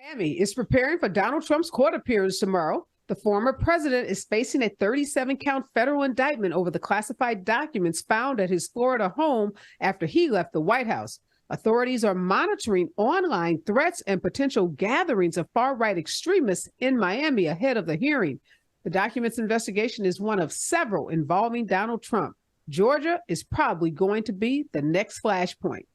Miami is preparing for Donald Trump's court appearance tomorrow. The former president is facing a 37-count federal indictment over the classified documents found at his Florida home after he left the White House. Authorities are monitoring online threats and potential gatherings of far-right extremists in Miami ahead of the hearing. The documents investigation is one of several involving Donald Trump. Georgia is probably going to be the next flashpoint.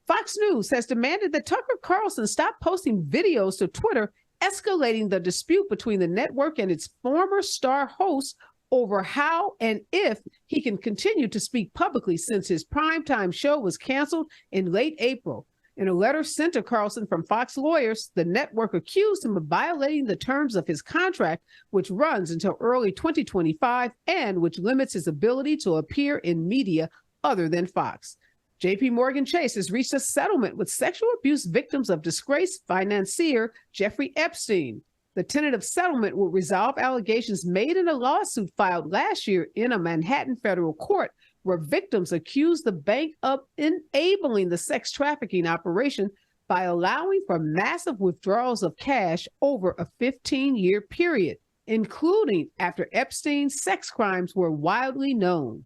Fox News has demanded that Tucker Carlson stop posting videos to Twitter, escalating the dispute between the network and its former star hosts over how and if he can continue to speak publicly since his primetime show was canceled in late April. In a letter sent to Carlson from Fox lawyers, the network accused him of violating the terms of his contract, which runs until early 2025 and which limits his ability to appear in media other than Fox. JPMorgan Chase has reached a settlement with sexual abuse victims of disgraced financier Jeffrey Epstein. The tentative settlement will resolve allegations made in a lawsuit filed last year in a Manhattan federal court, where victims accused the bank of enabling the sex trafficking operation by allowing for massive withdrawals of cash over a 15-year period, including after Epstein's sex crimes were widely known.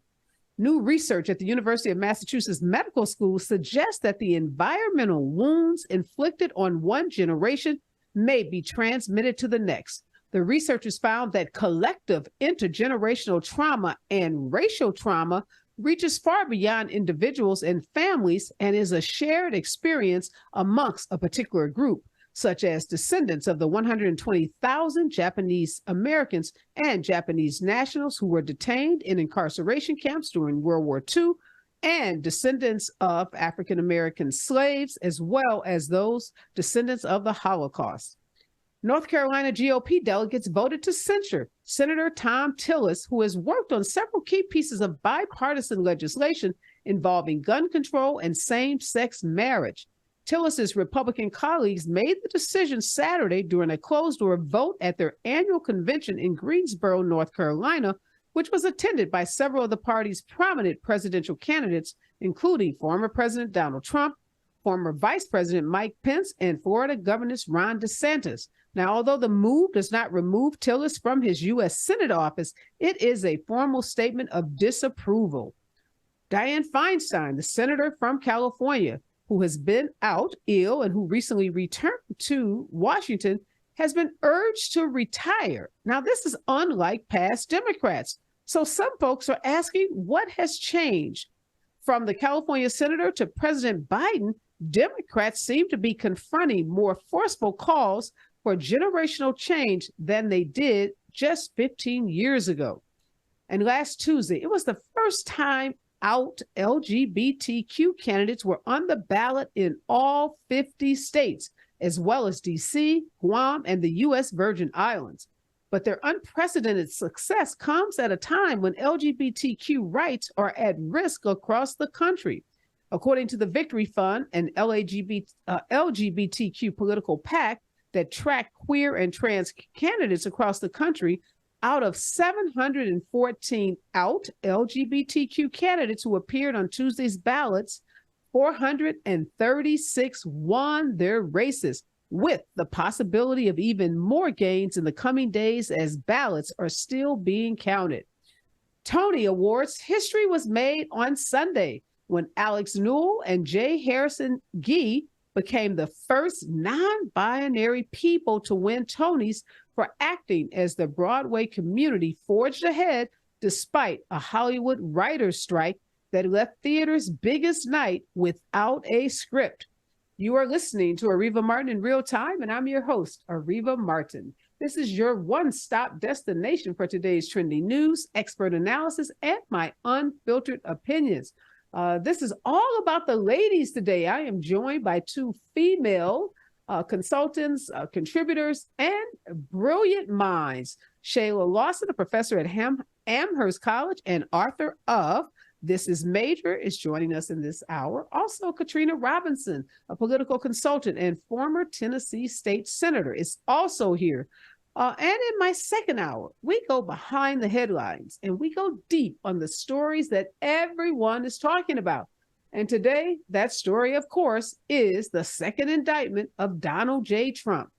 New research at the University of Massachusetts Medical School suggests that the environmental wounds inflicted on one generation may be transmitted to the next. The researchers found that collective intergenerational trauma and racial trauma reaches far beyond individuals and families and is a shared experience amongst a particular group, such as descendants of the 120,000 Japanese Americans and Japanese nationals who were detained in incarceration camps during World War II, and descendants of African American slaves, as well as those descendants of the Holocaust. North Carolina GOP delegates voted to censure Senator Thom Tillis, who has worked on several key pieces of bipartisan legislation involving gun control and same-sex marriage. Tillis's Republican colleagues made the decision Saturday during a closed-door vote at their annual convention in Greensboro, North Carolina, which was attended by several of the party's prominent presidential candidates, including former President Donald Trump, former Vice President Mike Pence, and Florida Governor Ron DeSantis. Now, although the move does not remove Tillis from his U.S. Senate office, it is a formal statement of disapproval. Dianne Feinstein, the senator from California, who has been out ill and who recently returned to Washington, has been urged to retire. Now, this is unlike past Democrats. So some folks are asking what has changed. From the California senator to President Biden, Democrats seem to be confronting more forceful calls for generational change than they did just 15 years ago. And last Tuesday, it was the first time out LGBTQ candidates were on the ballot in all 50 states, as well as D.C., Guam, and the U.S. Virgin Islands. But their unprecedented success comes at a time when LGBTQ rights are at risk across the country. According to the Victory Fund, an LGBTQ political PAC that tracked queer and trans candidates across the country, out of 714 out LGBTQ candidates who appeared on Tuesday's ballots, 436 won their races, with the possibility of even more gains in the coming days as ballots are still being counted. Tony Awards history was made on Sunday when Alex Newell and J. Harrison Ghee became the first non-binary people to win Tonys for acting, as the Broadway community forged ahead despite a Hollywood writers' strike that left theaters' biggest night without a script. You are listening to Areva Martin in real time, and I'm your host, Areva Martin. This is your one-stop destination for today's trending news, expert analysis, and my unfiltered opinions. This is all about the ladies today. I am joined by two female consultants, contributors, and brilliant minds. Shayla Lawson, a professor at Amherst College and author of This Is Major, is joining us in this hour. Also, Katrina Robinson, a political consultant and former Tennessee state senator, is also here. And in my second hour, we go behind the headlines and we go deep on the stories that everyone is talking about. And today, that story, of course, is the second indictment of Donald J. Trump.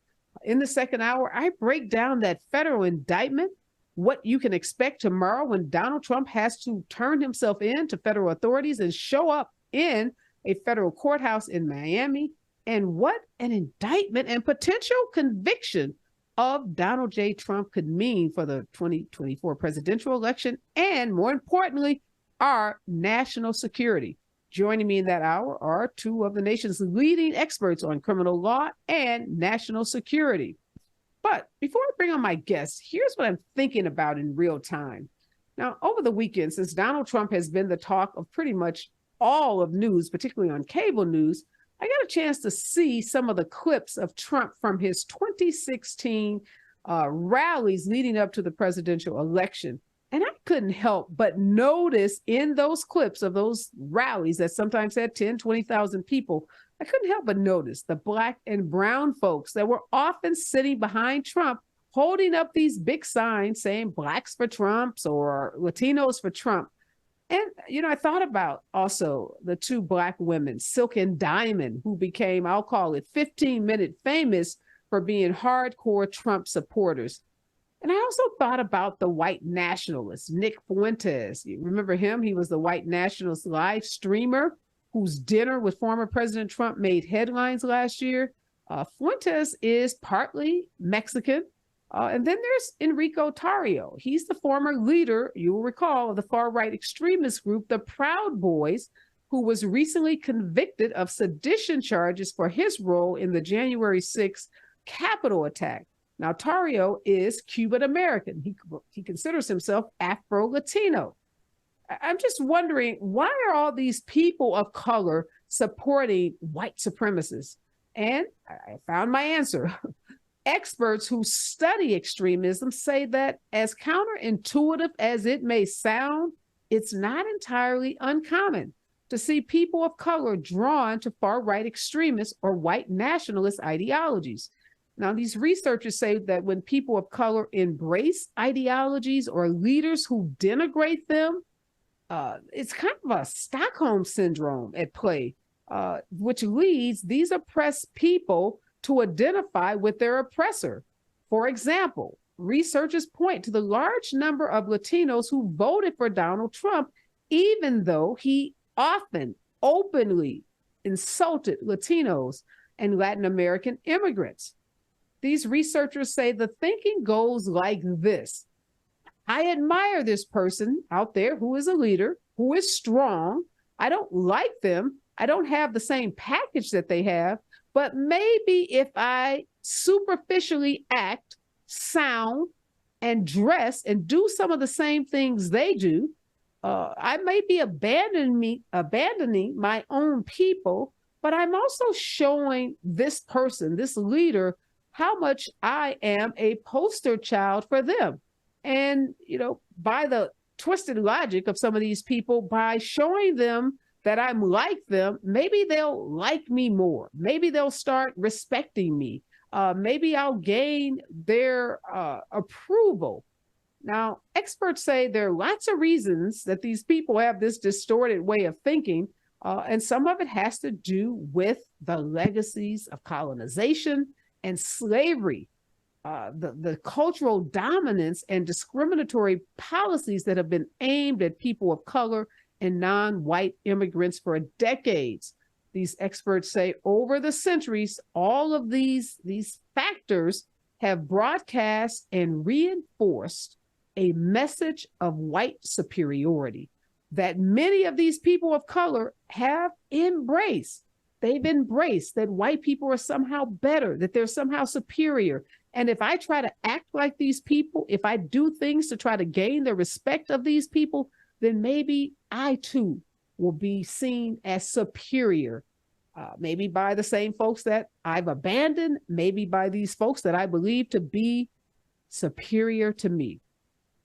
In the second hour, I break down that federal indictment, what you can expect tomorrow when Donald Trump has to turn himself in to federal authorities and show up in a federal courthouse in Miami, and what an indictment and potential conviction of Donald J. Trump could mean for the 2024 presidential election, and more importantly, our national security. Joining me in that hour are two of the nation's leading experts on criminal law and national security. But before I bring on my guests, here's what I'm thinking about in real time. Now, over the weekend, since Donald Trump has been the talk of pretty much all of news, particularly on cable news, I got a chance to see some of the clips of Trump from his 2016 rallies leading up to the presidential election. And I couldn't help but notice in those clips of those rallies that sometimes had 10, 20,000 people, I couldn't help but notice the Black and brown folks that were often sitting behind Trump, holding up these big signs saying Blacks for Trumps or Latinos for Trump. And, I thought about also the two Black women, Silk and Diamond, who became, I'll call it 15-minute famous for being hardcore Trump supporters. And I also thought about the white nationalist, Nick Fuentes. You remember him? He was the white nationalist live streamer whose dinner with former President Trump made headlines last year. Fuentes is partly Mexican. And then there's Enrico Tarrio. He's the former leader, you will recall, of the far-right extremist group, the Proud Boys, who was recently convicted of sedition charges for his role in the January 6th Capitol attack. Now, Tarrio is Cuban-American. He considers himself Afro-Latino. I'm just wondering, why are all these people of color supporting white supremacists? And I found my answer. Experts who study extremism say that, as counterintuitive as it may sound, it's not entirely uncommon to see people of color drawn to far-right extremists or white nationalist ideologies. Now, these researchers say that when people of color embrace ideologies or leaders who denigrate them, it's kind of a Stockholm syndrome at play, which leads these oppressed people to identify with their oppressor. For example, researchers point to the large number of Latinos who voted for Donald Trump, even though he often openly insulted Latinos and Latin American immigrants. These researchers say the thinking goes like this. I admire this person out there who is a leader, who is strong. I don't like them. I don't have the same package that they have, but maybe if I superficially act, sound, and dress and do some of the same things they do, I may be abandoning my own people, but I'm also showing this person, this leader, how much I am a poster child for them. And, by the twisted logic of some of these people, by showing them that I'm like them, maybe they'll like me more. Maybe they'll start respecting me. Maybe I'll gain their approval. Now, experts say there are lots of reasons that these people have this distorted way of thinking, and some of it has to do with the legacies of colonization and slavery, the cultural dominance and discriminatory policies that have been aimed at people of color and non-white immigrants for decades. These experts say over the centuries, all of these factors have broadcast and reinforced a message of white superiority that many of these people of color have embraced. They've embraced that white people are somehow better, that they're somehow superior. And if I try to act like these people, if I do things to try to gain the respect of these people, then maybe I too will be seen as superior, maybe by the same folks that I've abandoned, maybe by these folks that I believe to be superior to me.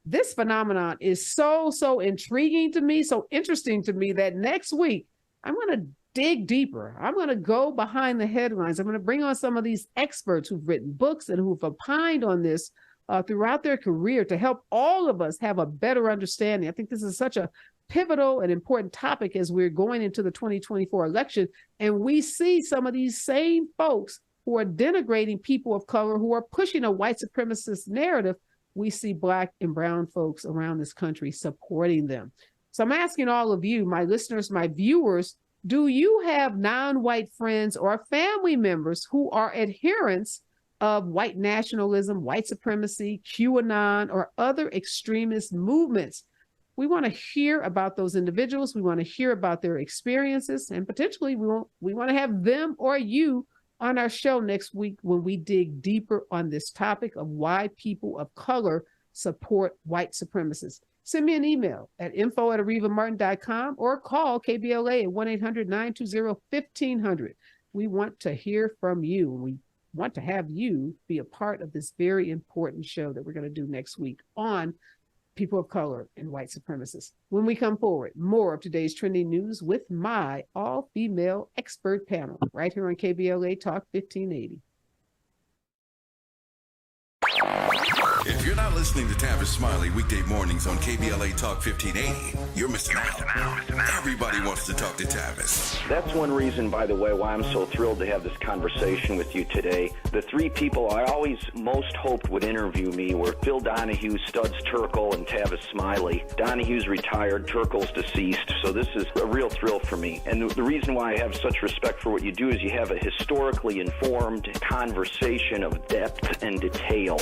This phenomenon is so intriguing to me, so interesting to me that next week I'm going to dig deeper. I'm going to go behind the headlines. I'm going to bring on some of these experts who've written books and who've opined on this throughout their career to help all of us have a better understanding. I think this is such a pivotal and important topic as we're going into the 2024 election. And we see some of these same folks who are denigrating people of color, who are pushing a white supremacist narrative, we see Black and brown folks around this country supporting them. So I'm asking all of you, my listeners, my viewers, do you have non-white friends or family members who are adherents of white nationalism, white supremacy, QAnon, or other extremist movements? We want to hear about those individuals. We want to hear about their experiences, and potentially we want to have them or you on our show next week when we dig deeper on this topic of why people of color support white supremacists. Send me an email at info@arevamartin.com or call KBLA at 1-800-920-1500. We want to hear from you. We want to have you be a part of this very important show that we're going to do next week on people of color and white supremacists. When we come forward, more of today's trending news with my all-female expert panel right here on KBLA Talk 1580. If you're not listening to Tavis Smiley weekday mornings on KBLA Talk 1580, you're missing out. Everybody wants to talk to Tavis. That's one reason, by the way, why I'm so thrilled to have this conversation with you today. The three people I always most hoped would interview me were Phil Donahue, Studs Terkel, and Tavis Smiley. Donahue's retired, Terkel's deceased, so this is a real thrill for me. And the reason why I have such respect for what you do is you have a historically informed conversation of depth and detail.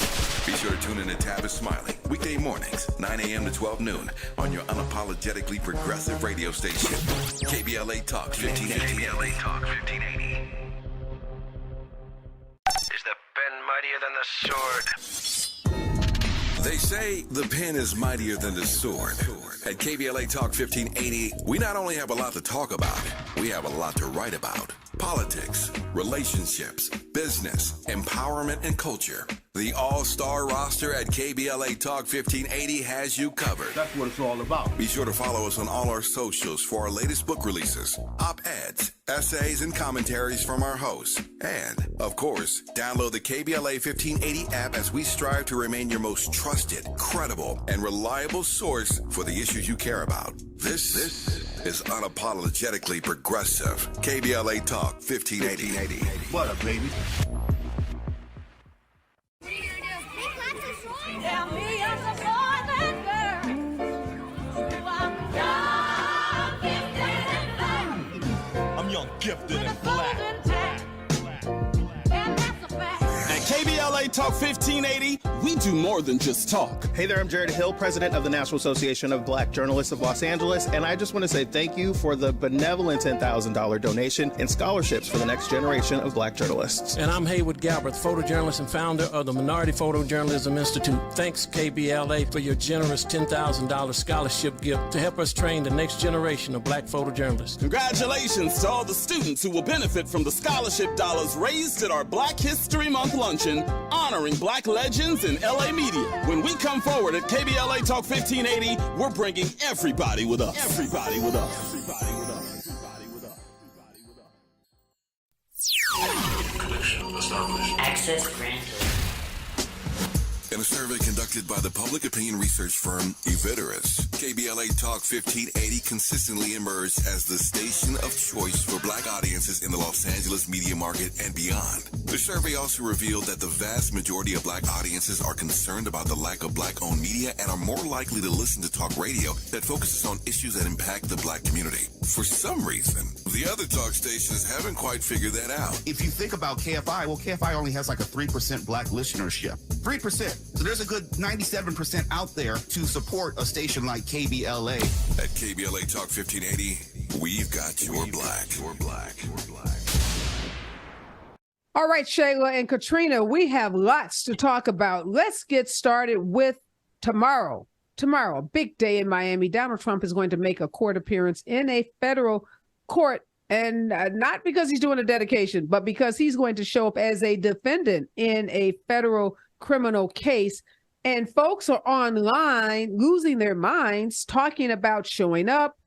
Be sure to tune in to Tavis Smiley weekday mornings, 9 a.m. to 12 noon on your unapologetically progressive radio station, KBLA Talk 1580. KBLA Talk 1580. Is the pen mightier than the sword? They say the pen is mightier than the sword. At KBLA Talk 1580, we not only have a lot to talk about, we have a lot to write about. Politics, relationships, business, empowerment, and culture. The all-star roster at KBLA Talk 1580 has you covered. That's what it's all about. Be sure to follow us on all our socials for our latest book releases, op-eds, essays, and commentaries from our hosts. And, of course, download the KBLA 1580 app as we strive to remain your most trusted, credible, and reliable source for the issues you care about. This is unapologetically progressive. KBLA Talk 1580. What up, baby? I'm young, gifted, and black. KBLA Talk 1580, we do more than just talk. Hey there, I'm Jared Hill, president of the National Association of Black Journalists of Los Angeles, and I just want to say thank you for the benevolent $10,000 donation in scholarships for the next generation of black journalists. And I'm Haywood Galbraith, photojournalist and founder of the Minority Photojournalism Institute. Thanks, KBLA, for your generous $10,000 scholarship gift to help us train the next generation of black photojournalists. Congratulations to all the students who will benefit from the scholarship dollars raised at our Black History Month luncheon honoring black legends in LA media. When we come forward at KBLA Talk 1580, we're bringing everybody with us. Everybody with us. Everybody with us. Everybody with us. Everybody with us. Connection established. Access granted. In a survey conducted by the public opinion research firm Eviderus, KBLA Talk 1580 consistently emerged as the station of choice for black audiences in the Los Angeles media market and beyond. The survey also revealed that the vast majority of black audiences are concerned about the lack of black-owned media and are more likely to listen to talk radio that focuses on issues that impact the black community. For some reason, the other talk stations haven't quite figured that out. If you think about KFI, well, KFI only has like a 3% black listenership. 3%. So there's a good 97% out there to support a station like KBLA. At KBLA Talk 1580, we've got your black. Your black. Your black. All right, Shayla and Katrina, we have lots to talk about. Let's get started with tomorrow. Tomorrow, a big day in Miami. Donald Trump is going to make a court appearance in a federal court, and not because he's doing a dedication, but because he's going to show up as a defendant in a federal criminal case. And folks are online losing their minds, talking about showing up,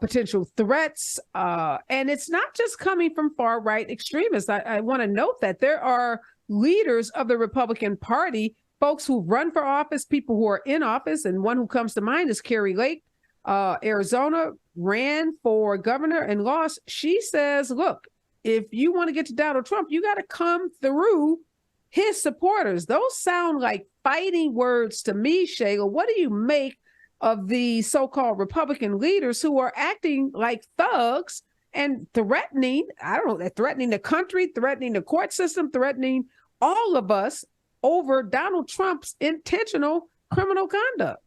potential threats. And it's not just coming from far right extremists. I want to note that there are leaders of the Republican Party, folks who run for office, people who are in office. And one who comes to mind is Carrie Lake, Arizona, ran for governor and lost. She says, look, if you want to get to Donald Trump, you got to come through his supporters. Those sound like fighting words to me, Shayla. What do you make of the so-called Republican leaders who are acting like thugs and threatening, threatening the country, threatening the court system, threatening all of us over Donald Trump's intentional criminal conduct?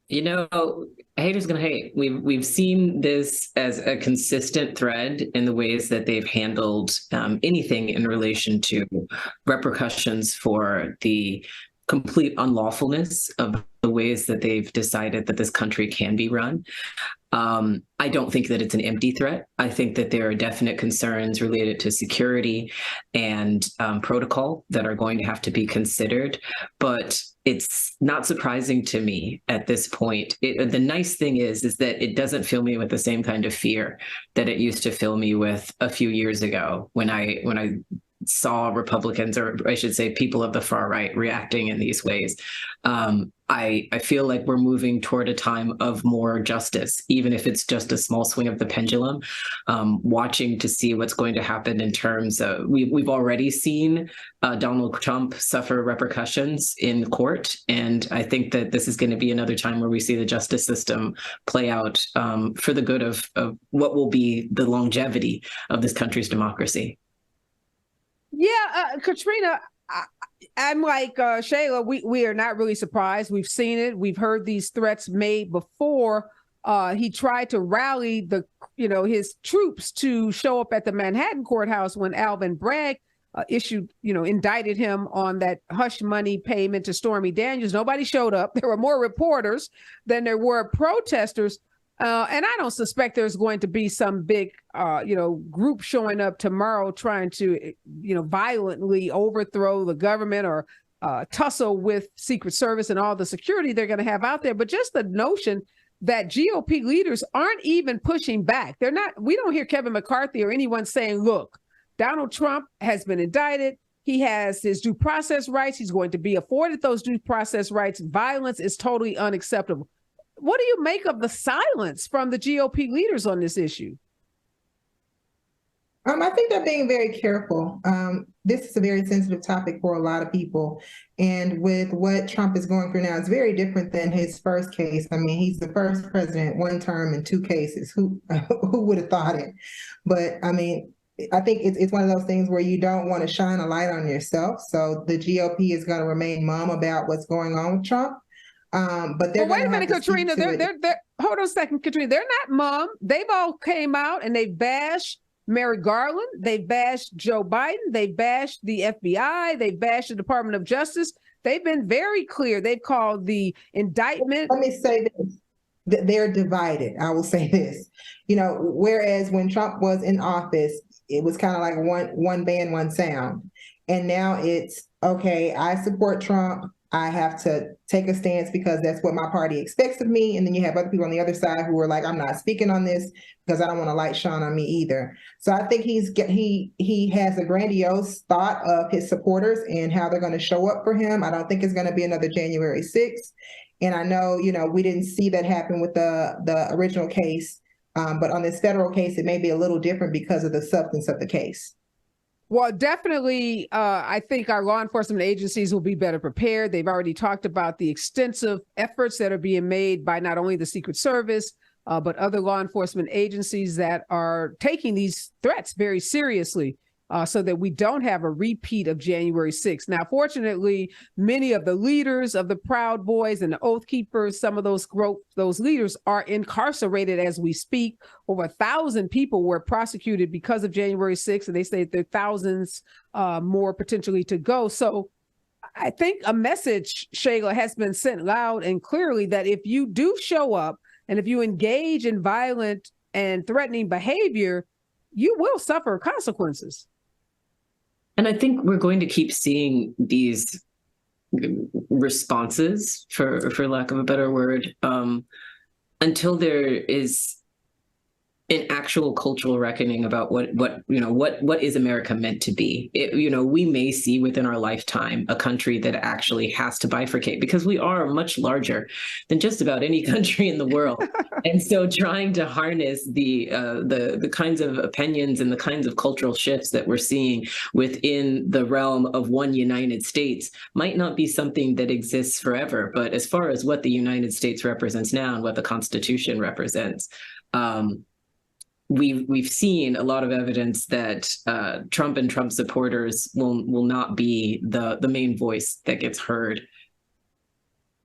You know, haters gonna hate. We've seen this as a consistent thread in the ways that they've handled anything in relation to repercussions for the complete unlawfulness of the ways that they've decided that this country can be run. I don't think that it's an empty threat. I think that there are definite concerns related to security and protocol that are going to have to be considered. But it's not surprising to me at this point. The nice thing is that it doesn't fill me with the same kind of fear that it used to fill me with a few years ago when I saw Republicans, or I should say people of the far right, reacting in these ways. I feel like we're moving toward a time of more justice, even if it's just a small swing of the pendulum, watching to see what's going to happen in terms of, we've already seen Donald Trump suffer repercussions in court. And I think that this is going to be another time where we see the justice system play out for the good of what will be the longevity of this country's democracy. Yeah, Katrina, I'm like Shayla, we are not really surprised. We've seen it. We've heard these threats made before. He tried to rally his troops to show up at the Manhattan courthouse when Alvin Bragg indicted him on that hush money payment to Stormy Daniels. Nobody showed up. There were more reporters than there were protesters. And I don't suspect there's going to be some big, group showing up tomorrow trying to, violently overthrow the government or tussle with Secret Service and all the security they're going to have out there. But just the notion that GOP leaders aren't even pushing back. We don't hear Kevin McCarthy or anyone saying, look, Donald Trump has been indicted. He has his due process rights. He's going to be afforded those due process rights. Violence is totally unacceptable. What do you make of the silence from the GOP leaders on this issue? I think they're being very careful. This is a very sensitive topic for a lot of people. And with what Trump is going through now, it's very different than his first case. I mean, he's the first president, one term in 2 cases. Who would have thought it? But I mean, I think it's one of those things where you don't want to shine a light on yourself. So the GOP is going to remain mum about what's going on with Trump. But wait a minute, Katrina. They're hold on a second, Katrina. They're not mum. They've all came out and they bashed Merrick Garland. They bashed Joe Biden. They bashed the FBI. They bashed the Department of Justice. They've been very clear. They've called the indictment. Let me say this. They're divided. I will say this. Whereas when Trump was in office, it was kind of like one band, one sound. And now it's, okay, I support Trump. I have to take a stance because that's what my party expects of me. And then you have other people on the other side who are like, I'm not speaking on this because I don't want a light shine on me either. So I think he has a grandiose thought of his supporters and how they're going to show up for him. I don't think it's going to be another January 6th. And I know, we didn't see that happen with the original case. But on this federal case, it may be a little different because of the substance of the case. Well, definitely, I think our law enforcement agencies will be better prepared. They've already talked about the extensive efforts that are being made by not only the Secret Service, but other law enforcement agencies that are taking these threats very seriously so that we don't have a repeat of January 6th. Now, fortunately, many of the leaders of the Proud Boys and the Oath Keepers, some of those leaders are incarcerated as we speak. Over 1,000 people were prosecuted because of January 6th, and they say there are thousands more potentially to go. So I think a message, Shayla, has been sent loud and clearly that if you do show up and if you engage in violent and threatening behavior, you will suffer consequences. And I think we're going to keep seeing these responses, for lack of a better word, until there is an actual cultural reckoning about what is America meant to be. We may see within our lifetime a country that actually has to bifurcate, because we are much larger than just about any country in the world. And so trying to harness the kinds of opinions and the kinds of cultural shifts that we're seeing within the realm of one United States might not be something that exists forever. But as far as what the United States represents now and what the Constitution represents, we've seen a lot of evidence that Trump and Trump supporters will not be the main voice that gets heard.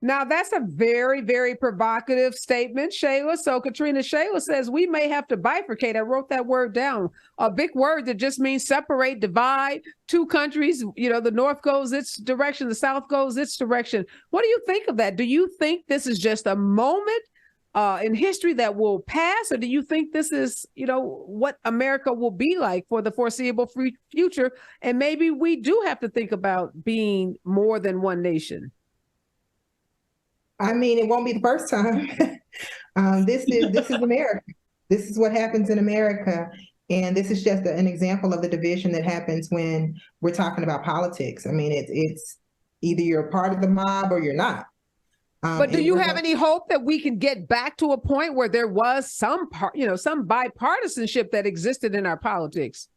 Now, that's a very, very provocative statement, Shayla. So Katrina, Shayla says we may have to bifurcate. I wrote that word down. A big word that just means separate, divide. Two countries, the North goes its direction, the South goes its direction. What do you think of that? Do you think this is just a moment in history that will pass, or do you think this is, what America will be like for the foreseeable future? And maybe we do have to think about being more than one nation. I mean, it won't be the first time. This is America. This is what happens in America. And this is just an example of the division that happens when we're talking about politics. I mean, it's either you're a part of the mob or you're not. But do you have any hope that we can get back to a point where there was some bipartisanship that existed in our politics?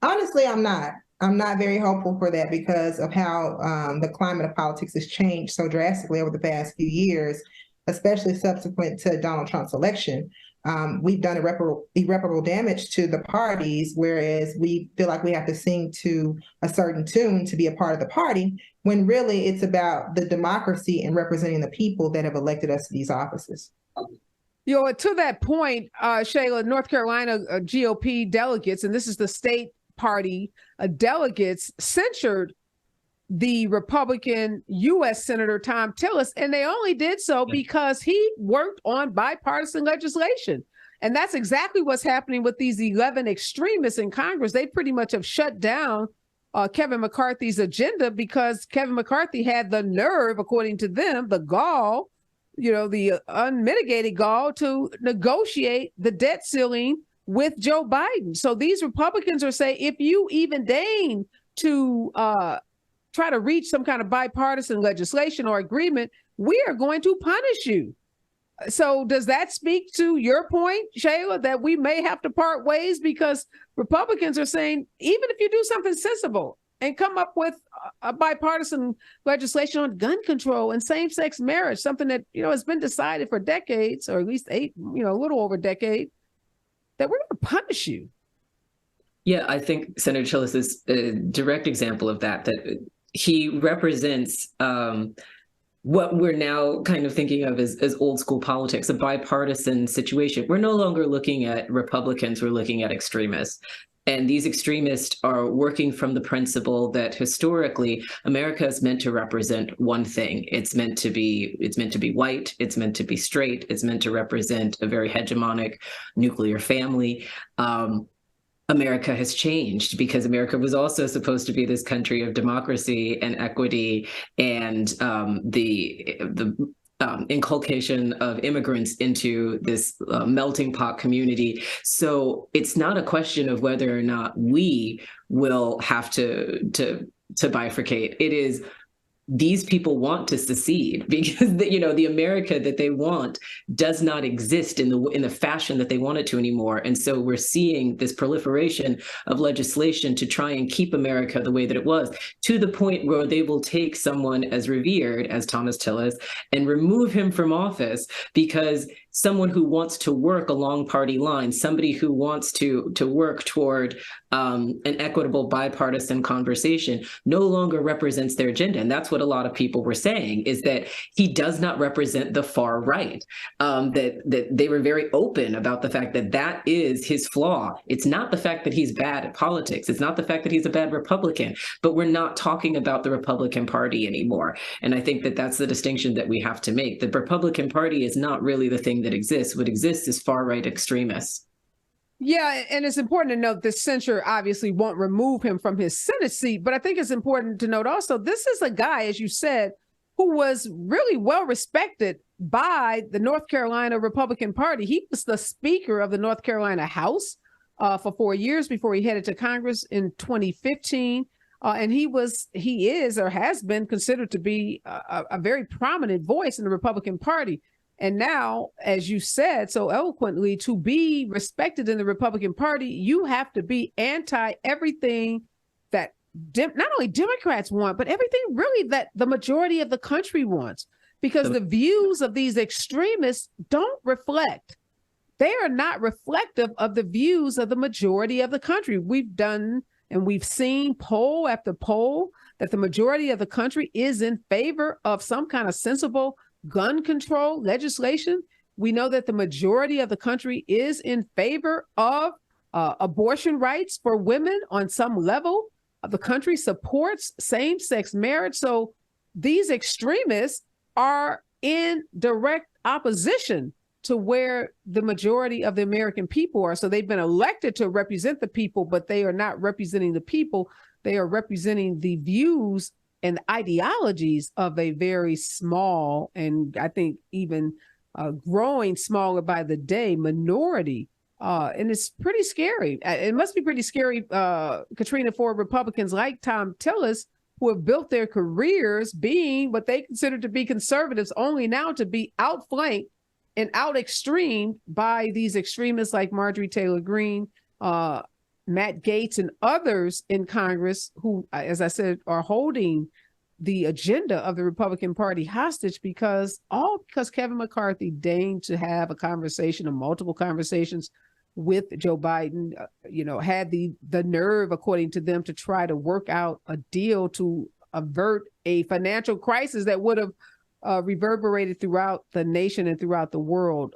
Honestly, I'm not. I'm not very hopeful for that because of how the climate of politics has changed so drastically over the past few years, especially subsequent to Donald Trump's election. We've done irreparable damage to the parties, whereas we feel like we have to sing to a certain tune to be a part of the party, when really it's about the democracy and representing the people that have elected us to these offices. To that point, Shayla, North Carolina GOP delegates, and this is the state party delegates, censured the Republican U.S. Senator Thom Tillis, and they only did so because he worked on bipartisan legislation. And that's exactly what's happening with these 11 extremists in Congress. They pretty much have shut down Kevin McCarthy's agenda because Kevin McCarthy had the nerve, according to them, the gall, the unmitigated gall to negotiate the debt ceiling with Joe Biden. So these Republicans are saying, if you even deign to try to reach some kind of bipartisan legislation or agreement, we are going to punish you. So does that speak to your point, Shayla, that we may have to part ways because Republicans are saying, even if you do something sensible and come up with a bipartisan legislation on gun control and same-sex marriage, something that, has been decided for decades, or at least a little over a decade, that we're going to punish you. Yeah, I think Senator Tillis is a direct example of that he represents what we're now kind of thinking of as old school politics, a bipartisan situation. We're no longer looking at Republicans, we're looking at extremists. And these extremists are working from the principle that historically America is meant to represent one thing. It's meant to be white, it's meant to be straight, it's meant to represent a very hegemonic nuclear family. America has changed because America was also supposed to be this country of democracy and equity and the inculcation of immigrants into this melting pot community. So it's not a question of whether or not we will have to bifurcate. It is these people want to secede because the America that they want does not exist in the fashion that they want it to anymore. And so we're seeing this proliferation of legislation to try and keep America the way that it was, to the point where they will take someone as revered as Thomas Tillis and remove him from office because someone who wants to work along party lines, somebody who wants to work toward an equitable bipartisan conversation no longer represents their agenda. And that's what a lot of people were saying, is that he does not represent the far right, that they were very open about the fact that that is his flaw. It's not the fact that he's bad at politics. It's not the fact that he's a bad Republican, but we're not talking about the Republican Party anymore. And I think that that's the distinction that we have to make. The Republican Party is not really the thing that exists. What exists is far right extremists. Yeah, and it's important to note this censure obviously won't remove him from his Senate seat, but I think it's important to note also, this is a guy, as you said, who was really well respected by the North Carolina Republican Party. He was the Speaker of the North Carolina House for 4 years before he headed to Congress in 2015. And he is or has been considered to be a very prominent voice in the Republican Party. And now, as you said so eloquently, to be respected in the Republican Party, you have to be anti everything that not only Democrats want, but everything really that the majority of the country wants, because the views of these extremists don't reflect. They are not reflective of the views of the majority of the country. We've done and we've seen poll after poll that the majority of the country is in favor of some kind of sensible gun control legislation. We know that the majority of the country is in favor of abortion rights for women on some level. The country supports same-sex marriage. So these extremists are in direct opposition to where the majority of the American people are. So they've been elected to represent the people, but they are not representing the people. They are representing the views and ideologies of a very small, and I think even growing smaller by the day, minority. And it's pretty scary. It must be pretty scary, Katrina, for Republicans like Tom Tillis, who have built their careers being what they consider to be conservatives, only now to be outflanked and out-extremed by these extremists like Marjorie Taylor Greene, Matt Gaetz, and others in Congress who, as I said, are holding the agenda of the Republican Party hostage because Kevin McCarthy deigned to have a conversation, or multiple conversations with Joe Biden, had the nerve, according to them, to try to work out a deal to avert a financial crisis that would have reverberated throughout the nation and throughout the world.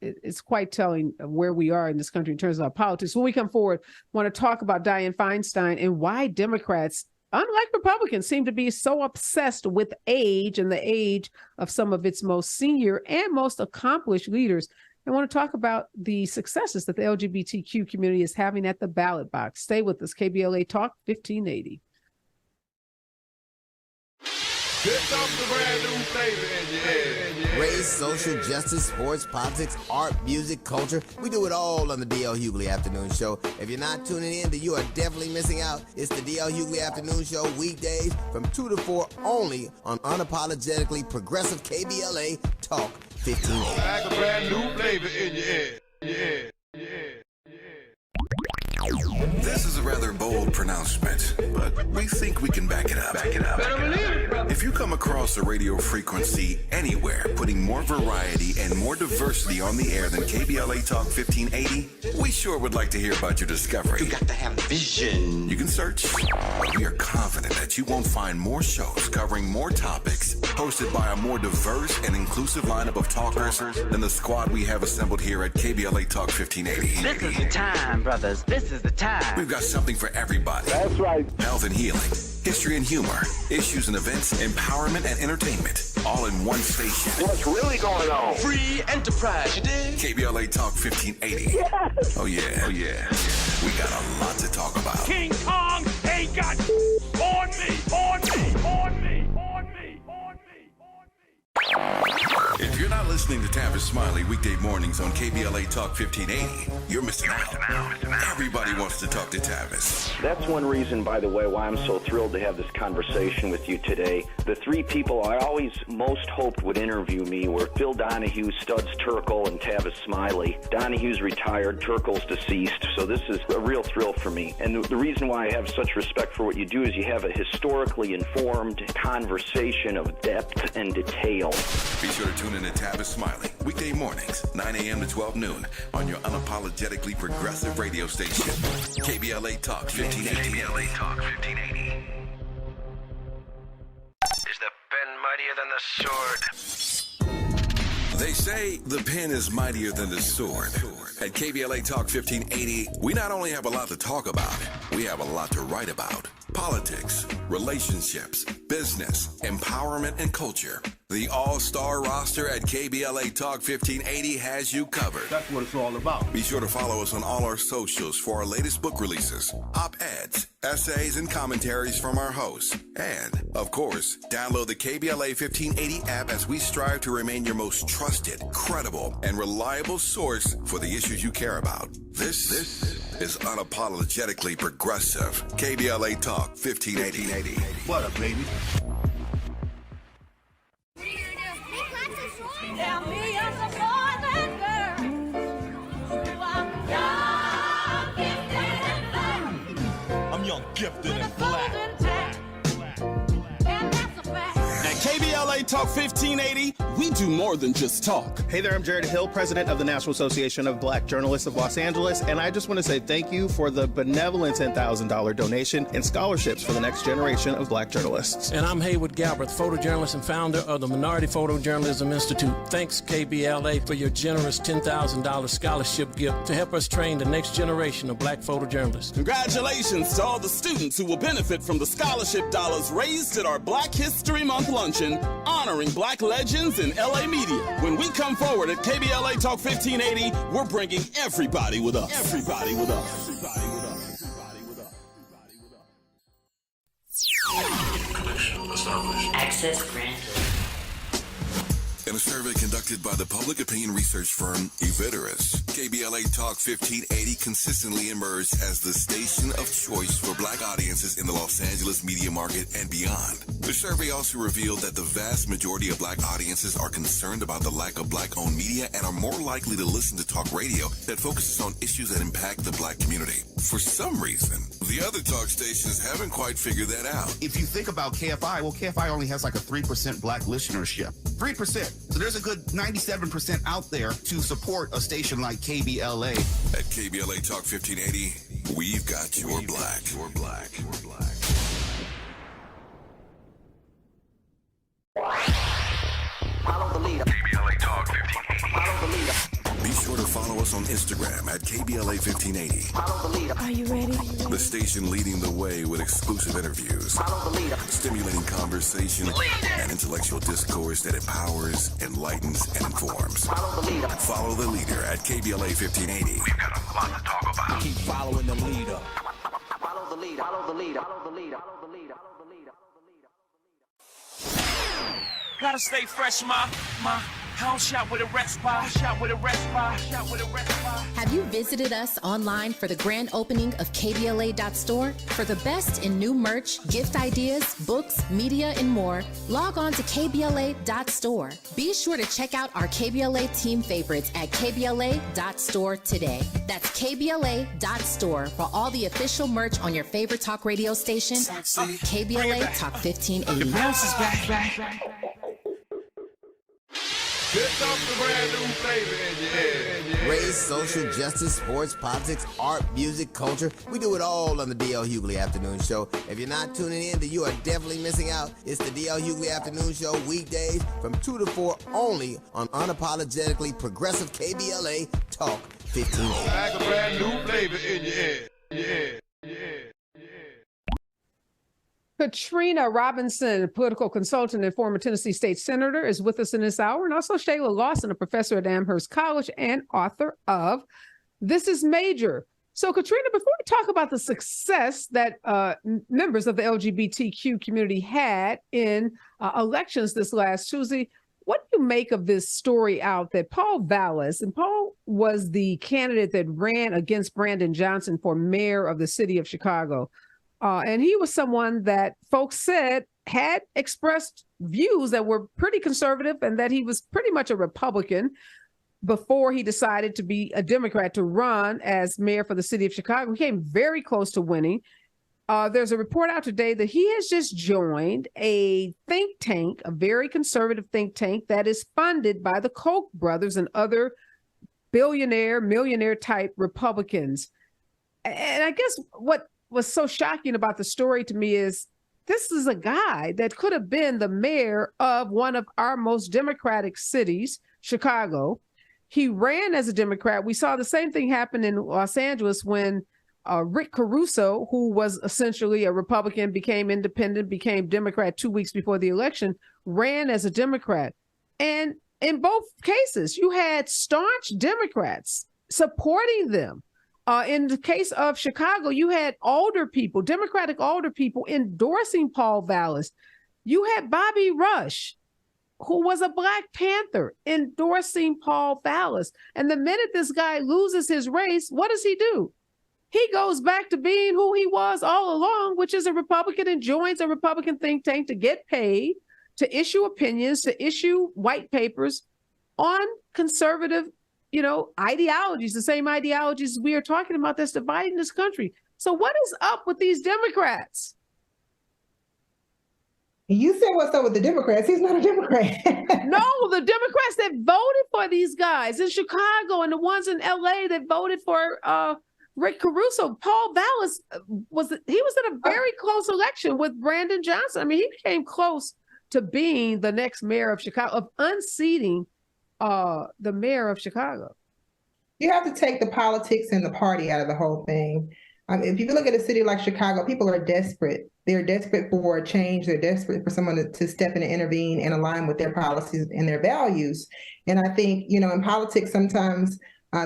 It's quite telling of where we are in this country in terms of our politics. When we come forward, I want to talk about Dianne Feinstein and why Democrats, unlike Republicans, seem to be so obsessed with age and the age of some of its most senior and most accomplished leaders. I want to talk about the successes that the LGBTQ community is having at the ballot box. Stay with us. KBLA Talk 1580. Here comes the brand new flavor in your head. Race, social justice, sports, politics, art, music, culture. We do it all on the D.L. Hughley Afternoon Show. If you're not tuning in, then you are definitely missing out. It's the D.L. Hughley Afternoon Show, weekdays from 2 to 4 only on unapologetically progressive KBLA Talk 1580. Like a brand new flavor in your head. This is a rather bold pronouncement, but we think we can back it up. If you come across a radio frequency anywhere putting more variety and more diversity on the air than KBLA Talk 1580, we sure would like to hear about your discovery. You got to have vision. You can search, but we are confident that you won't find more shows covering more topics, hosted by a more diverse and inclusive lineup of talkers than the squad we have assembled here at KBLA Talk 1580. This is the time, brothers. This is the time. We've got something for everybody. That's right. Health and healing, history and humor, issues and events, empowerment and entertainment, all in one station. What's really going on? Free enterprise, you dig? KBLA Talk 1580. Yes. Oh yeah. We got a lot to talk about. King Kong ain't got on me. If you're not listening to Tavis Smiley weekday mornings on KBLA Talk 1580, you're missing out. Everybody wants to talk to Tavis. That's one reason, by the way, why I'm so thrilled to have this conversation with you today. The three people I always most hoped would interview me were Phil Donahue, Studs Terkel, and Tavis Smiley. Donahue's retired, Terkel's deceased, so this is a real thrill for me. And the reason why I have such respect for what you do is you have a historically informed conversation of depth and detail. Be sure to tune in to Tavis Smiley weekday mornings, 9 a.m. to 12 noon on your unapologetically progressive radio station, KBLA Talk 1580. KBLA Talk 1580. Is the pen mightier than the sword? They say the pen is mightier than the sword. At KBLA Talk 1580, we not only have a lot to talk about, we have a lot to write about. Politics, relationships, business, empowerment, and culture. The all-star roster at KBLA Talk 1580 has you covered. That's what it's all about. Be sure to follow us on all our socials for our latest book releases, op-eds, essays, and commentaries from our hosts. And, of course, download the KBLA 1580 app as we strive to remain your most trusted, credible, and reliable source for the issues you care about. This is unapologetically progressive. KBLA Talk 1580. What up, baby? I'm young, gifted, and black. KBLA Talk 1580, we do more than just talk. Hey there, I'm Jared Hill, president of the National Association of Black Journalists of Los Angeles, and I just want to say thank you for the benevolent $10,000 donation and scholarships for the next generation of black journalists. And I'm Haywood Galbraith, photojournalist and founder of the Minority Photojournalism Institute. Thanks, KBLA, for your generous $10,000 scholarship gift to help us train the next generation of black photojournalists. Congratulations to all the students who will benefit from the scholarship dollars raised at our Black History Month luncheon, honoring black legends in LA media. When we come forward at KBLA Talk 1580, we're bringing everybody with us. Everybody with us. Everybody with us. Everybody with us. Everybody with us. Connection established. Access granted. In a survey conducted by the public opinion research firm Eviderus, KBLA Talk 1580 consistently emerged as the station of choice for black audiences in the Los Angeles media market and beyond. The survey also revealed that the vast majority of black audiences are concerned about the lack of black-owned media and are more likely to listen to talk radio that focuses on issues that impact the black community. For some reason, the other talk stations haven't quite figured that out. If you think about KFI, well, KFI only has like a 3% black listenership. 3%. So there's a good 97% out there to support a station like KBLA. At KBLA Talk 1580, we've got your black. Your black. Your black. Follow the leader. KBLA Talk 1580. Follow the leader. Be sure to follow us on Instagram at KBLA 1580. Follow the leader. Are you ready? The station leading the way with exclusive interviews, Follow the leader. stimulating conversation, and intellectual discourse that empowers, enlightens, and informs. Follow the leader. Follow the leader at KBLA 1580. We've got a lot to talk about. Keep following the leader. Follow the leader. Follow the leader. Follow the leader. Follow the leader. Follow the leader. Gotta stay fresh, my house shot with a rest bar, shot with a rest bar, shot with a rest bar. Have you visited us online for the grand opening of KBLA.store? For the best in new merch, gift ideas, books, media, and more, log on to KBLA.store. Be sure to check out our KBLA team favorites at KBLA.store today. That's KBLA.store for all the official merch on your favorite talk radio station, KBLA Talk 1580. The bounce is back. Here comes the brand new flavor in your head. Race, social justice, sports, politics, art, music, culture. We do it all on the D.L. Hughley Afternoon Show. If you're not tuning in, then you are definitely missing out. It's the D.L. Hughley Afternoon Show weekdays from 2 to 4 only on unapologetically progressive KBLA Talk 1580. Like a brand new flavor in your head. Yeah. Katrina Robinson, a political consultant and former Tennessee state senator, is with us in this hour. And also Shayla Lawson, a professor at Amherst College and author of This Is Major. So Katrina, before we talk about the success that members of the LGBTQ community had in elections this last Tuesday, what do you make of this story out that Paul Vallis, and Paul was the candidate that ran against Brandon Johnson for mayor of the city of Chicago. And he was someone that folks said had expressed views that were pretty conservative and that he was pretty much a Republican before he decided to be a Democrat to run as mayor for the city of Chicago. He came very close to winning. There's a report out today that he has just joined a think tank, a very conservative think tank that is funded by the Koch brothers and other billionaire, millionaire type Republicans. And I guess what was so shocking about the story to me is this is a guy that could have been the mayor of one of our most democratic cities, Chicago. He ran as a Democrat. We saw the same thing happen in Los Angeles when Rick Caruso, who was essentially a Republican, became independent, became Democrat 2 weeks before the election, ran as a Democrat. And in both cases, you had staunch Democrats supporting them. In the case of Chicago, you had older people, Democratic older people endorsing Paul Vallas. You had Bobby Rush, who was a Black Panther, endorsing Paul Vallas. And the minute this guy loses his race, what does he do? He goes back to being who he was all along, which is a Republican, and joins a Republican think tank to get paid, to issue opinions, to issue white papers on conservative, ideologies, the same ideologies we are talking about that's dividing this country. So what is up with these Democrats? You said what's up with the Democrats. He's not a Democrat. No, the Democrats that voted for these guys in Chicago and the ones in LA that voted for Rick Caruso. Paul Vallas was in a very close election with Brandon Johnson. I mean, he came close to being the next mayor of Chicago, of unseating the mayor of Chicago. You have to take the politics and the party out of the whole thing. If you look at a city like Chicago, people are desperate. They're desperate for a change. They're desperate for someone to step in and intervene and align with their policies and their values. And I think, in politics, sometimes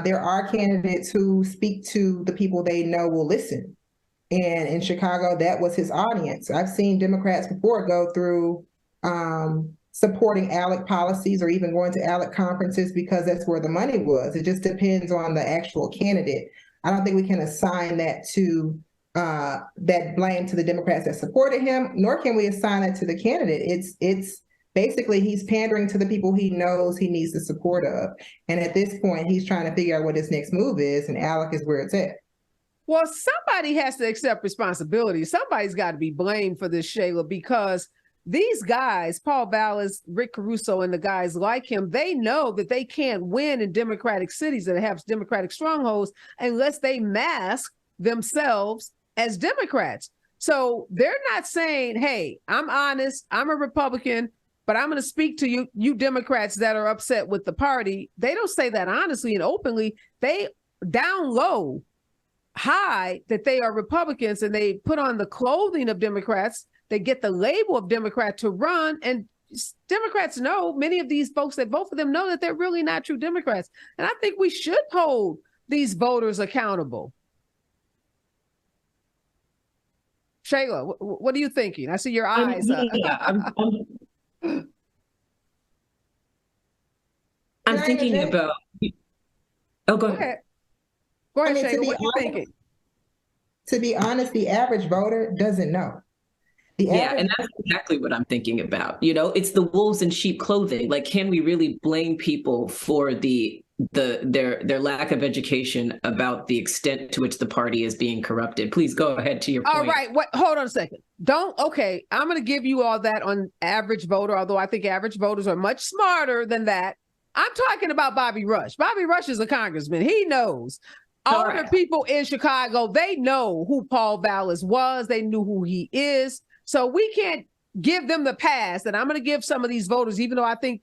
there are candidates who speak to the people they know will listen. And in Chicago, that was his audience. I've seen Democrats before go through supporting ALEC policies or even going to ALEC conferences because that's where the money was. It just depends on the actual candidate. I don't think we can assign that to that blame to the Democrats that supported him, nor can we assign it to the candidate. It's basically he's pandering to the people he knows he needs the support of. And at this point, he's trying to figure out what his next move is, and ALEC is where it's at. Well, somebody has to accept responsibility. Somebody's got to be blamed for this, Shayla, because these guys, Paul Vallas, Rick Caruso, and the guys like him, they know that they can't win in Democratic cities that have Democratic strongholds unless they mask themselves as Democrats. So they're not saying, hey, I'm honest, I'm a Republican, but I'm going to speak to you Democrats that are upset with the party. They don't say that honestly and openly. They down low, high that they are Republicans, and they put on the clothing of Democrats. They get the label of Democrat to run, and Democrats know, many of these folks that vote for them know that they're really not true Democrats. And I think we should hold these voters accountable. Shayla, what are you thinking? I see your eyes. I'm thinking about. Oh, go ahead. Go ahead, Shayla. What are you thinking? To be honest, the average voter doesn't know. And that's exactly what I'm thinking about. It's the wolves in sheep clothing. Like, can we really blame people for their lack of education about the extent to which the party is being corrupted? Please go ahead to your point. All right. Hold on a second. Okay. I'm going to give you all that on average voter, although I think average voters are much smarter than that. I'm talking about Bobby Rush. Bobby Rush is a congressman. He knows. Older people in Chicago, they know who Paul Vallas was. They knew who he is. So we can't give them the pass that I'm going to give some of these voters, even though I think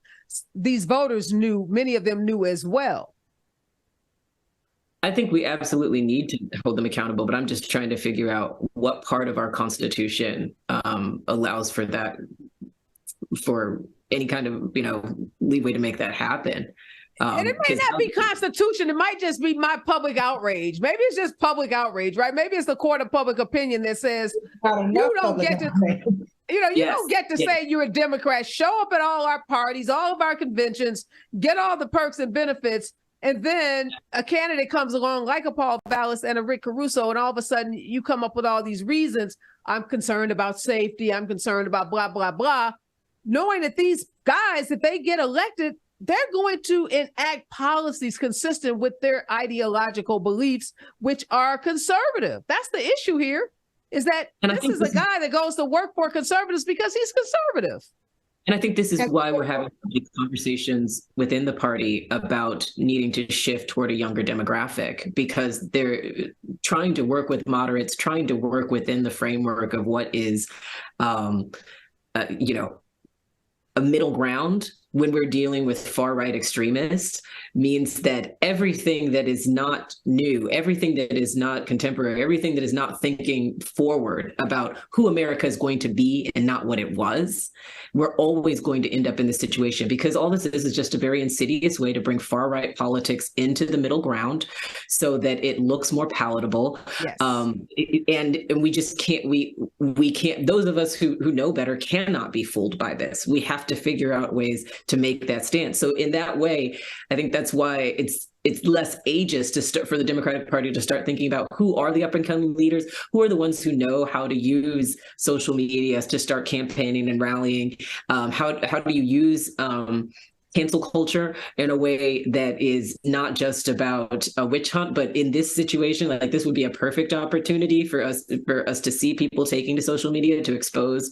these voters knew, many of them knew as well. I think we absolutely need to hold them accountable, but I'm just trying to figure out what part of our Constitution allows for that, for any kind of, leeway to make that happen. And it may not be Constitution. It might just be my public outrage. Maybe it's just public outrage, right? Maybe it's the court of public opinion that says you don't get to, don't get to say you're a Democrat. Show up at all our parties, all of our conventions, get all the perks and benefits, and then a candidate comes along like a Paul Vallas and a Rick Caruso, and all of a sudden you come up with all these reasons. I'm concerned about safety. I'm concerned about blah, blah, blah. Knowing that these guys, if they get elected, they're going to enact policies consistent with their ideological beliefs, which are conservative. That's the issue here, is that this is a guy that goes to work for conservatives because he's conservative. And I think this is why we're having these conversations within the party about needing to shift toward a younger demographic, because they're trying to work with moderates, trying to work within the framework of what is, a middle ground when we're dealing with far-right extremists means that everything that is not new, everything that is not contemporary, everything that is not thinking forward about who America is going to be and not what it was, we're always going to end up in this situation, because all this is just a very insidious way to bring far-right politics into the middle ground so that it looks more palatable. Yes. And we just can't, we can't, those of us who know better cannot be fooled by this. We have to figure out ways to make that stance. So in that way, I think that's why it's less ageist to start for the Democratic Party to start thinking about who are the up and coming leaders, who are the ones who know how to use social media to start campaigning and rallying. How do you use cancel culture in a way that is not just about a witch hunt, but in this situation, like this would be a perfect opportunity for us to see people taking to social media to expose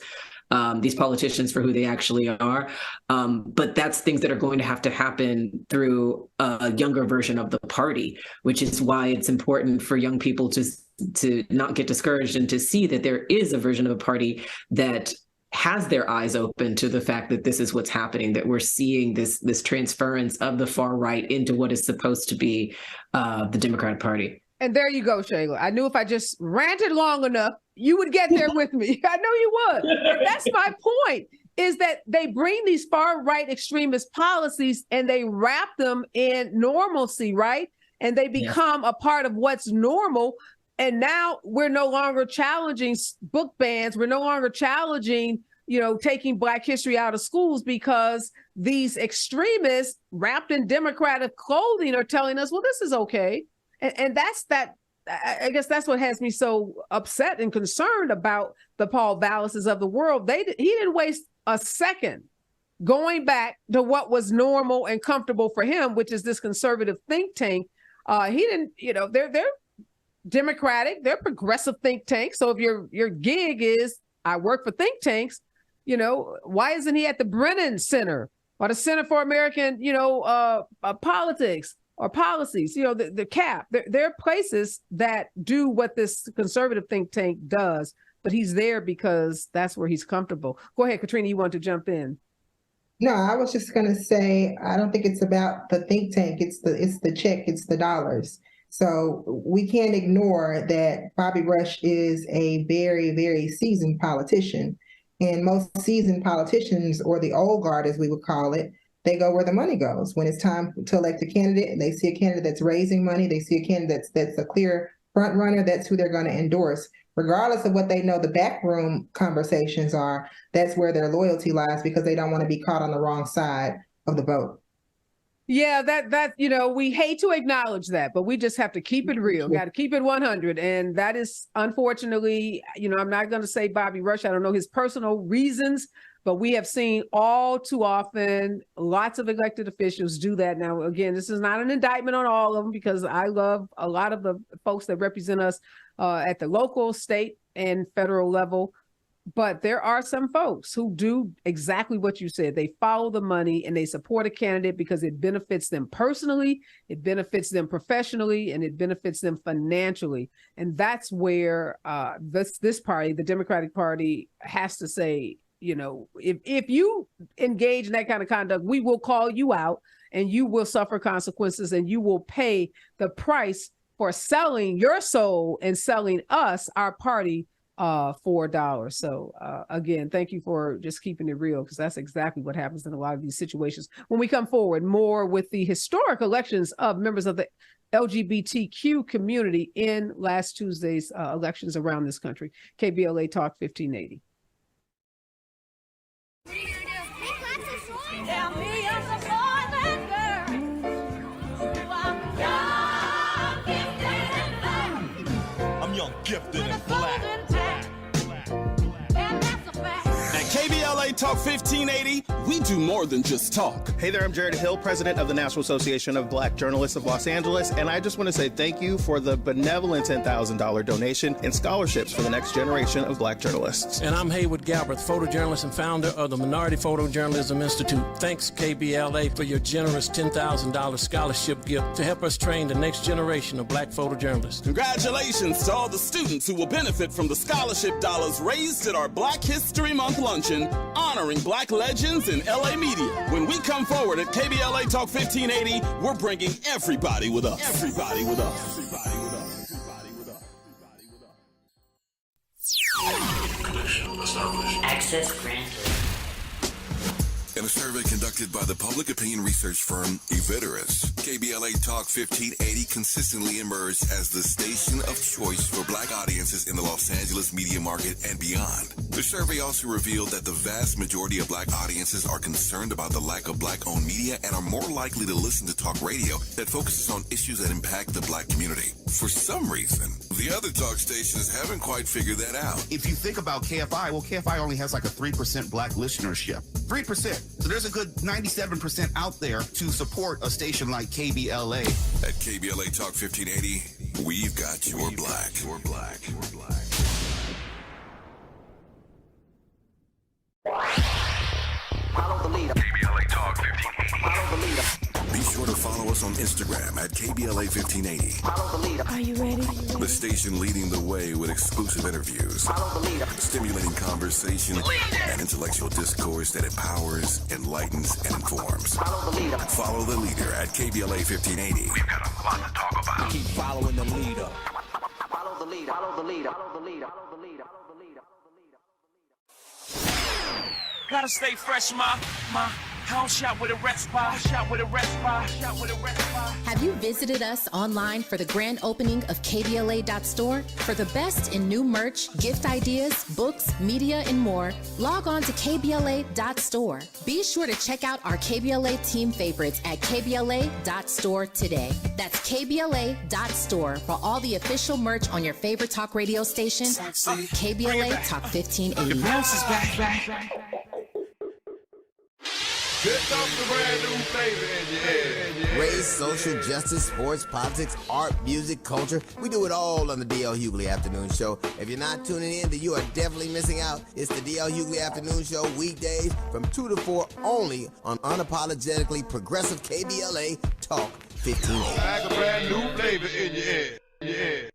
these politicians for who they actually are. But that's things that are going to happen through a younger version of the party, which is why it's important for young people to not get discouraged and to see that there is a version of a party that has their eyes open to the fact that this is what's happening, that we're seeing this transference of the far right into what is supposed to be the Democratic Party. And there you go, Shayla. I knew if I just ranted long enough, you would get there with me. I know you would. And that's my point, is that they bring these far right extremist policies and they wrap them in normalcy, right? And they become a part of what's normal. And now we're no longer challenging book bans. We're no longer challenging, taking Black history out of schools, because these extremists wrapped in democratic clothing are telling us, well, this is okay. And I guess that's what has me so upset and concerned about the Paul Vallises of the world. He didn't waste a second going back to what was normal and comfortable for him, which is this conservative think tank. He didn't, they're Democratic, they're progressive think tanks. So if your gig is, I work for think tanks, why isn't he at the Brennan Center or the Center for American, politics or policies, the CAP? There are places that do what this conservative think tank does, but he's there because that's where he's comfortable. Go ahead, Katrina, you want to jump in? No, I was just going to say, I don't think it's about the think tank. It's the check, it's the dollars. So we can't ignore that Bobby Rush is a very, very seasoned politician. And most seasoned politicians, or the old guard, as we would call it, they go where the money goes. When it's time to elect a candidate and they see a candidate that's raising money, they see a candidate that's a clear front runner, that's who they're going to endorse. Regardless of what they know the backroom conversations are, that's where their loyalty lies, because they don't want to be caught on the wrong side of the vote. Yeah, that we hate to acknowledge that, but we just have to keep it real. Got to keep it 100. And that is, unfortunately, I'm not going to say Bobby Rush. I don't know his personal reasons, but we have seen all too often lots of elected officials do that. Now, again, this is not an indictment on all of them, because I love a lot of the folks that represent us at the local, state, and federal level. But there are some folks who do exactly what you said. They follow the money and they support a candidate because it benefits them personally, it benefits them professionally, and it benefits them financially. And that's where this party, the Democratic Party, has to say, if you engage in that kind of conduct, we will call you out and you will suffer consequences and you will pay the price for selling your soul and selling us, our party, $4. So again, thank you for just keeping it real, because that's exactly what happens in a lot of these situations. When we come forward more with the historic elections of members of the LGBTQ community in last Tuesday's elections around this country. KBLA Talk 1580. I'm young, gifted, and black. KBLA Talk 1580, we do more than just talk. Hey there, I'm Jared Hill, president of the National Association of Black Journalists of Los Angeles, and I just want to say thank you for the benevolent $10,000 donation in scholarships for the next generation of Black journalists. And I'm Haywood Galbraith, photojournalist and founder of the Minority Photojournalism Institute. Thanks, KBLA, for your generous $10,000 scholarship gift to help us train the next generation of Black photojournalists. Congratulations to all the students who will benefit from the scholarship dollars raised at our Black History Month luncheon, honoring black legends in LA media. When we come forward at KBLA Talk 1580, we're bringing everybody with us. Everybody with us. Everybody with us. Everybody with us. Everybody with us. Connection established. Access granted. In a survey conducted by the public opinion research firm Eviderus, KBLA Talk 1580 consistently emerged as the station of choice for black audiences in the Los Angeles media market and beyond. The survey also revealed that the vast majority of black audiences are concerned about the lack of black-owned media and are more likely to listen to talk radio that focuses on issues that impact the black community. For some reason, the other talk stations haven't quite figured that out. If you think about KFI, well, KFI only has like a 3% black listenership. 3%. So there's a good 97% out there to support a station like KBLA. At KBLA Talk 1580, we've got your black. Your black. Your black. Follow the leader. KBLA Talk 1580. Follow the leader. Be sure to follow us on Instagram at KBLA 1580. Follow the leader. Are you ready? The station leading the way with exclusive interviews, Follow the leader. stimulating conversation, and intellectual discourse that empowers, enlightens, and informs. Follow the leader. Follow the leader at KBLA 1580. We've got a lot to talk about. Keep following the leader. Follow the leader. Follow the leader. Follow the leader. Follow the leader. Follow the leader. Gotta stay fresh, my house shot with a rest spot. Shot with a rest spot. Shot with a rest spot. Have you visited us online for the grand opening of KBLA.store? For the best in new merch, gift ideas, books, media, and more, log on to KBLA.store. Be sure to check out our KBLA team favorites at KBLA.store today. That's KBLA.store for all the official merch on your favorite talk radio station, KBLA Talk 1580. The bounce is back. Here comes the brand new flavor in your head. Race, social justice, sports, politics, art, music, culture. We do it all on the D.L. Hughley Afternoon Show. If you're not tuning in, then you are definitely missing out. It's the D.L. Hughley Afternoon Show weekdays from 2 to 4 only on unapologetically progressive KBLA Talk 1580. Like a brand new flavor in your head. Yeah.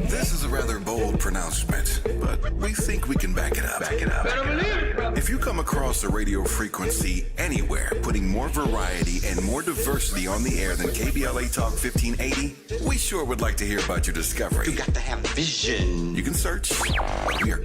This is a rather bold pronouncement, but we think we can back it up. If you come across a radio frequency anywhere putting more variety and more diversity on the air than KBLA Talk 1580, we sure would like to hear about your discovery. You got to have vision. You can search. We are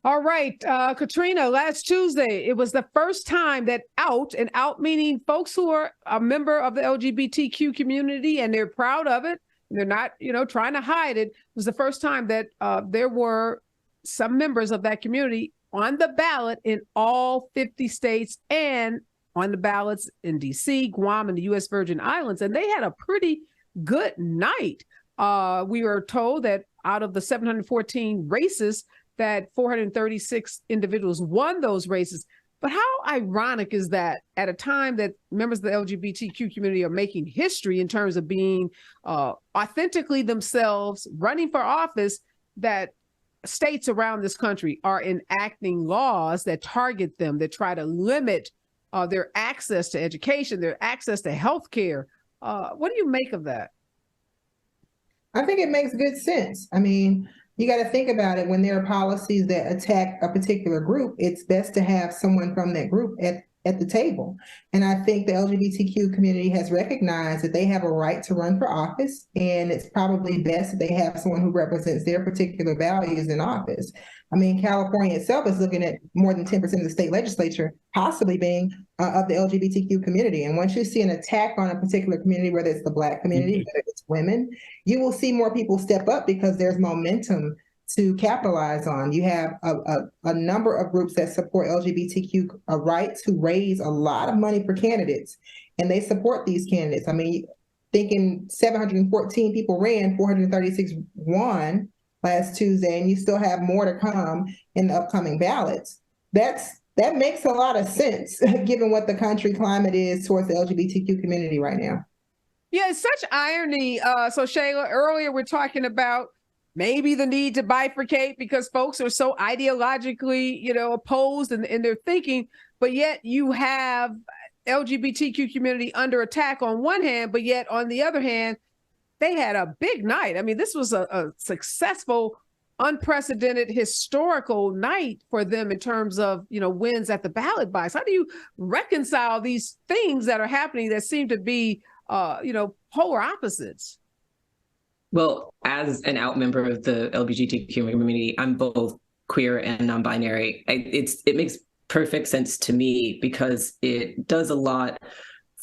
All right, Katrina, last Tuesday, it was the first time that out meaning folks who are a member of the LGBTQ community and they're proud of it. They're not, trying to hide it. It was the first time that there were some members of that community on the ballot in all 50 states and on the ballots in D.C., Guam, and the U.S. Virgin Islands. And they had a pretty good night. We were told that out of the 714 races, that 436 individuals won those races. But how ironic is that at a time that members of the LGBTQ community are making history in terms of being authentically themselves, running for office, that states around this country are enacting laws that target them, that try to limit their access to education, their access to health care. What do you make of that? I think it makes good sense. I mean, you got to think about it. When there are policies that attack a particular group, it's best to have someone from that group at the table. And I think the LGBTQ community has recognized that they have a right to run for office, and it's probably best that they have someone who represents their particular values in office. I mean, California itself is looking at more than 10% of the state legislature possibly being of the LGBTQ community. And once you see an attack on a particular community, whether it's the Black community, whether it's women, you will see more people step up because there's momentum to capitalize on. You have a number of groups that support LGBTQ rights who raise a lot of money for candidates, and they support these candidates. I mean, thinking 714 people ran, 436 won last Tuesday, and you still have more to come in the upcoming ballots. That makes a lot of sense given what the country climate is towards the LGBTQ community right now. Yeah, it's such irony. So Shayla, earlier we're talking about maybe the need to bifurcate because folks are so ideologically, opposed in their thinking, but yet you have LGBTQ community under attack on one hand, but yet on the other hand, they had a big night. I mean, this was a successful unprecedented historical night for them in terms of, wins at the ballot box. How do you reconcile these things that are happening that seem to be, polar opposites? Well, as an out member of the LGBTQ community, I'm both queer and non-binary. It makes perfect sense to me because it does a lot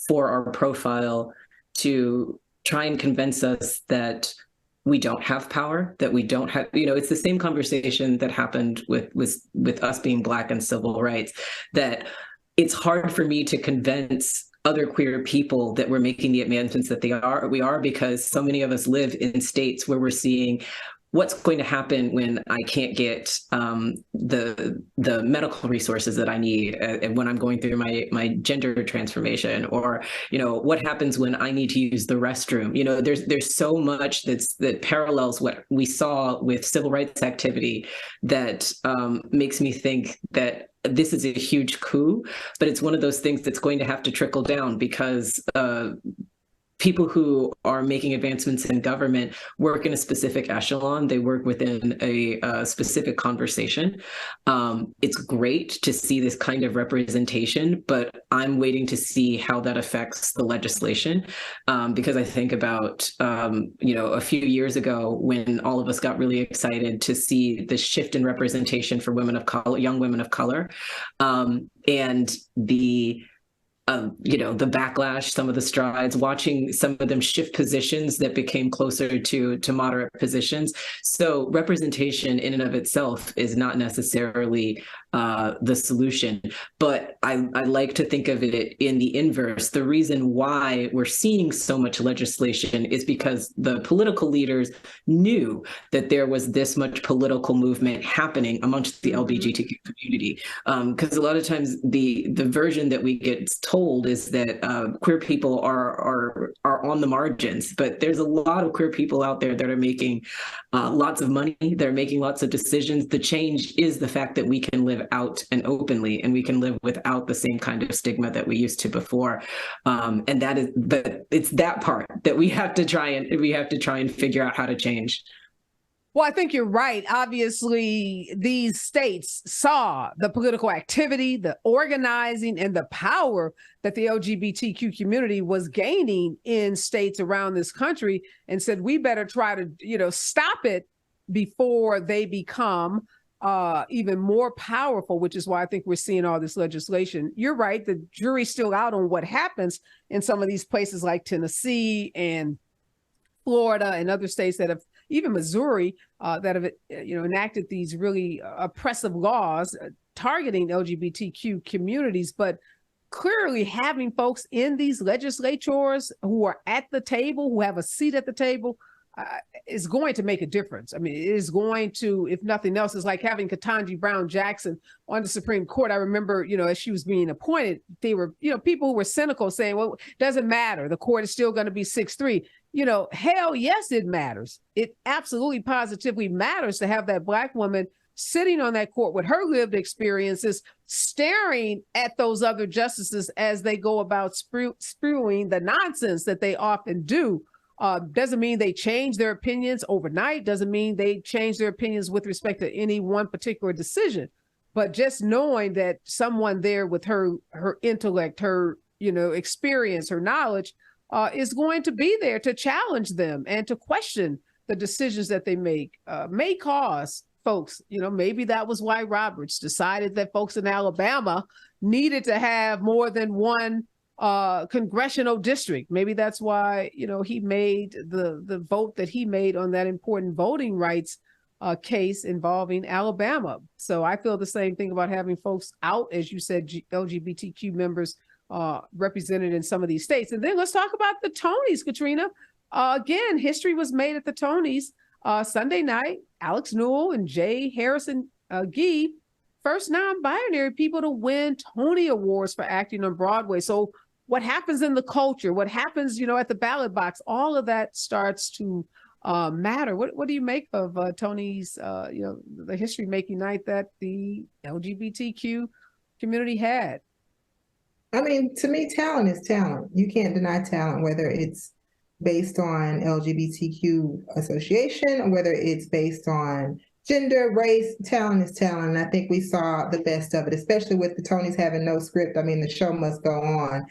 for our profile to try and convince us that we don't have power, that we don't have, it's the same conversation that happened with us being Black and civil rights, that it's hard for me to convince other queer people that we're making the advancements that we are, because so many of us live in states where we're seeing what's going to happen when I can't get the medical resources that I need and when I'm going through my gender transformation, or what happens when I need to use the restroom. There's so much that parallels what we saw with civil rights activity that makes me think that this is a huge coup, but it's one of those things that's going to have to trickle down because people who are making advancements in government work in a specific echelon. They work within a specific conversation. It's great to see this kind of representation, but I'm waiting to see how that affects the legislation. Because I think about, a few years ago when all of us got really excited to see the shift in representation for women of color, young women of color, and the backlash, some of the strides, watching some of them shift positions that became closer to moderate positions. So representation in and of itself is not necessarily the solution, but I like to think of it in the inverse. The reason why we're seeing so much legislation is because the political leaders knew that there was this much political movement happening amongst the LGBTQ community. Because a lot of times the version that we get told is that queer people are on the margins, but there's a lot of queer people out there that are making lots of money, they're making lots of decisions. The change is the fact that we can live out and openly, and we can live without the same kind of stigma that we used to before. But it's that part that we have to try and figure out how to change. Well, I think you're right. Obviously, these states saw the political activity, the organizing, and the power that the LGBTQ community was gaining in states around this country, and said, we better try to, stop it before they become even more powerful, which is why I think we're seeing all this legislation. You're right. The jury's still out on what happens in some of these places like Tennessee and Florida and other states that have, even Missouri, that have, enacted these really oppressive laws targeting LGBTQ communities. But clearly having folks in these legislatures who are at the table, who have a seat at the table, is going to make a difference. I mean, it is going to, if nothing else, it's like having Ketanji Brown Jackson on the Supreme Court. I remember, as she was being appointed, they were, people who were cynical saying, well, it doesn't matter. The court is still going to be 6-3. Hell yes, it matters. It absolutely positively matters to have that Black woman sitting on that court with her lived experiences, staring at those other justices as they go about spewing the nonsense that they often do. Doesn't mean they change their opinions overnight. Doesn't mean they change their opinions with respect to any one particular decision. But just knowing that someone there with her intellect, her experience, her knowledge, is going to be there to challenge them and to question the decisions that they make, may cause folks, maybe that was why Roberts decided that folks in Alabama needed to have more than one congressional district. Maybe that's why, he made the vote that he made on that important voting rights case involving Alabama. So I feel the same thing about having folks out, as you said, LGBTQ members represented in some of these states. And then let's talk about the Tonys, Katrina. Again, history was made at the Tonys Sunday night. Alex Newell and Jay Harrison Gee, first non-binary people to win Tony Awards for acting on Broadway. So what happens in the culture, what happens, at the ballot box, all of that starts to matter. What do you make of Tony's, the history-making night that the LGBTQ community had? I mean, to me, talent is talent. You can't deny talent, whether it's based on LGBTQ association or whether it's based on Gender, race, talent is talent. And I think we saw the best of it, especially with the Tonys having no script. I mean, the show must go on.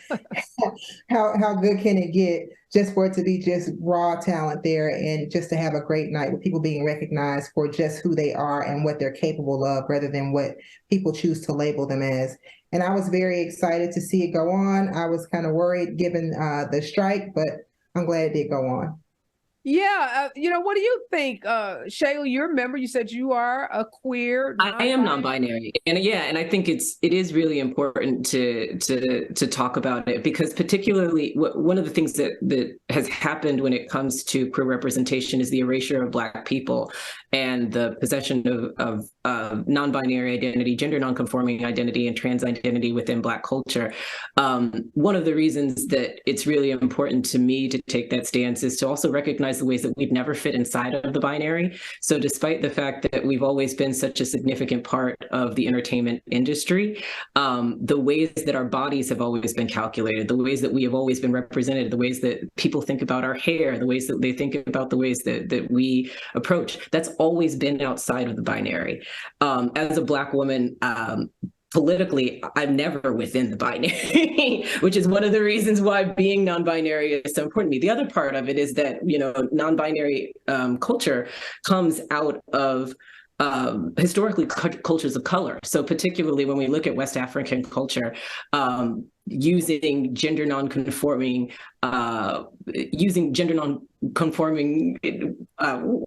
How good can it get just for it to be just raw talent there and just to have a great night with people being recognized for just who they are and what they're capable of rather than what people choose to label them as. And I was very excited to see it go on. I was kind of worried given the strike, but I'm glad it did go on. Yeah. What do you think? Shayla, you're a member. You said you are a queer. I am non-binary. And I think it is really important to talk about it, because particularly one of the things that has happened when it comes to queer representation is the erasure of Black people and the possession of non-binary identity, gender non-conforming identity, and trans identity within Black culture. One of the reasons that it's really important to me to take that stance is to also recognize the ways that we've never fit inside of the binary. So despite the fact that we've always been such a significant part of the entertainment industry, the ways that our bodies have always been calculated, the ways that we have always been represented, the ways that people think about our hair, the ways that they think about the ways that we approach, that's always been outside of the binary. As a Black woman, politically, I'm never within the binary, which is one of the reasons why being non-binary is so important to me. The other part of it is that, non-binary culture comes out of historically cultures of color. So particularly when we look at West African culture, using gender non-conforming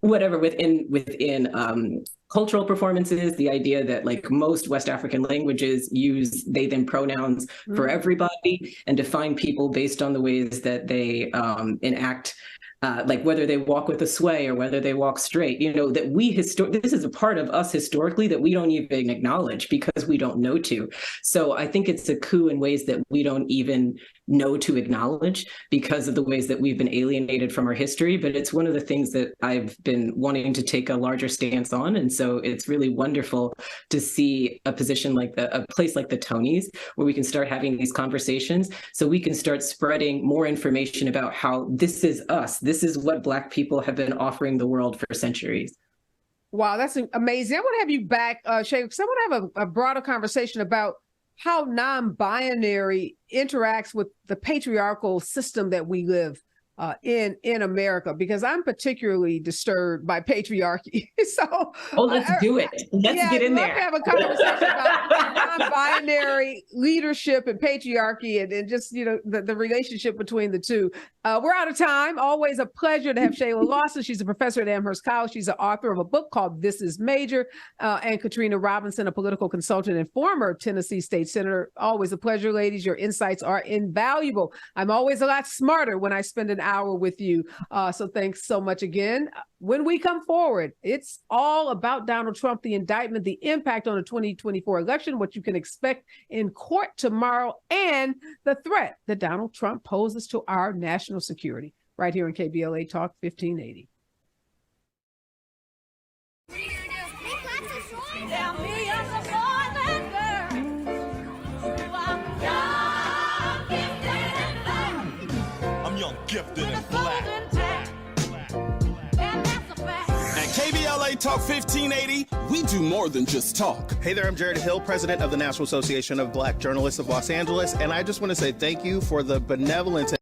whatever within cultural performances, the idea that like most West African languages use they them pronouns for everybody and define people based on the ways that they enact, like whether they walk with a sway or whether they walk straight, that this is a part of us historically that we don't even acknowledge because we don't know to. So I think it's a coup in ways that we don't even know to acknowledge because of the ways that we've been alienated from our history. But it's one of the things that I've been wanting to take a larger stance on. And so it's really wonderful to see a position like a place like the Tonys, where we can start having these conversations so we can start spreading more information about how this is us. This is what Black people have been offering the world for centuries. Wow, that's amazing. I want to have you back, Shay, because I want to have a broader conversation about how non-binary interacts with the patriarchal system that we live in America, because I'm particularly disturbed by patriarchy. So, let's do it. Let's get in there. Let's have a conversation about non-binary leadership and patriarchy, and just the relationship between the two. We're out of time. Always a pleasure to have Shayla Lawson. She's a professor at Amherst College. She's the author of a book called This Is Major, and Katrina Robinson, a political consultant and former Tennessee State Senator. Always a pleasure, ladies. Your insights are invaluable. I'm always a lot smarter when I spend an hour with you. So thanks so much again. When we come forward, it's all about Donald Trump, the indictment, the impact on the 2024 election, what you can expect in court tomorrow, and the threat that Donald Trump poses to our national security. Right here in KBLA Talk 1580. I'm young, gifted, and black. At KBLA Talk 1580, we do more than just talk. Hey there, I'm Jared Hill, president of the National Association of Black Journalists of Los Angeles, and I just want to say thank you for the benevolence